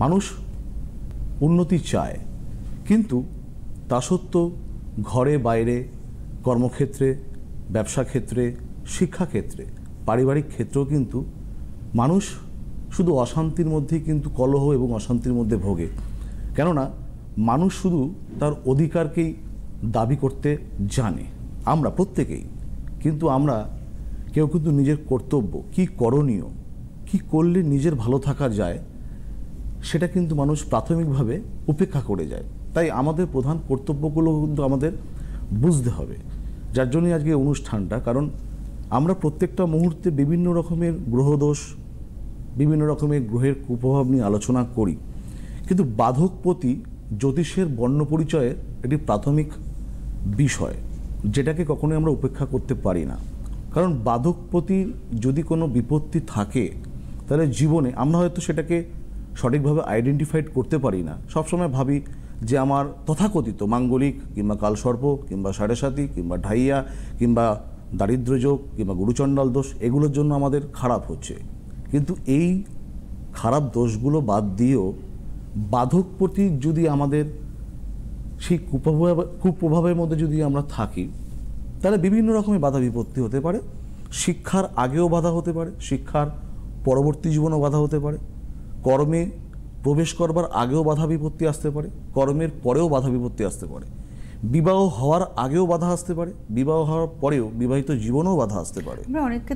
মানুষ উন্নতি চায়, কিন্তু তা সত্ত্বেও ঘরে বাইরে, কর্মক্ষেত্রে, ব্যবসা ক্ষেত্রে, শিক্ষাক্ষেত্রে, পারিবারিক ক্ষেত্রেও কিন্তু মানুষ শুধু অশান্তির মধ্যেই কিন্তু কলহ এবং অশান্তির মধ্যে ভোগে। কেননা মানুষ শুধু তার অধিকারকেই দাবি করতে জানে, আমরা প্রত্যেকেই, কিন্তু আমরা কেউ কিন্তু নিজের কর্তব্য, কি করণীয়, কি করলে নিজের ভালো থাকা যায়, সেটা কিন্তু মানুষ প্রাথমিকভাবে উপেক্ষা করে যায়। তাই আমাদের প্রধান কর্তব্যগুলো কিন্তু আমাদের বুঝতে হবে, যার জন্যই আজকে অনুষ্ঠানটা। কারণ আমরা প্রত্যেকটা মুহূর্তে বিভিন্ন রকমের গ্রহদোষ, বিভিন্ন রকমের গ্রহের কুপ্রভাব নিয়ে আলোচনা করি, কিন্তু বাধকপতি জ্যোতিষের বর্ণপরিচয়ের একটি প্রাথমিক বিষয়, যেটাকে কখনোই আমরা উপেক্ষা করতে পারি না। কারণ বাধকপতির যদি কোনো বিপত্তি থাকে, তাহলে জীবনে আমরা হয়তো সেটাকে সঠিকভাবে আইডেন্টিফাইড করতে পারি না। সবসময় ভাবি যে আমার তথাকথিত মাঙ্গলিক কিংবা কালসর্প কিংবা সাড়ে সাতি কিংবা ঢাইয়া কিংবা দারিদ্র্যযোগ কিংবা গুরুচণ্ডাল দোষ, এগুলোর জন্য আমাদের খারাপ হচ্ছে। কিন্তু এই খারাপ দোষগুলো বাদ দিয়েও বাধকপতি যদি আমাদের সেই কুপ্রভাবের মধ্যে যদি আমরা থাকি, তাহলে বিভিন্ন রকমের বাধা বিপত্তি হতে পারে। শিক্ষার আগেও বাধা হতে পারে, শিক্ষার পরবর্তী জীবনেও বাধা হতে পারে, কর্মে প্রবেশ করবার আগেও বাধা বিপত্তি আসতে পারে, কর্মের পরেও বাধা বিপত্তি আসতে পারে, বিবাহ হওয়ার আগেও বাধা আসতে পারে, বিবাহ হওয়ার পরেও বিবাহিত জীবনেও বাধা আসতে পারে। আমরা অনেককে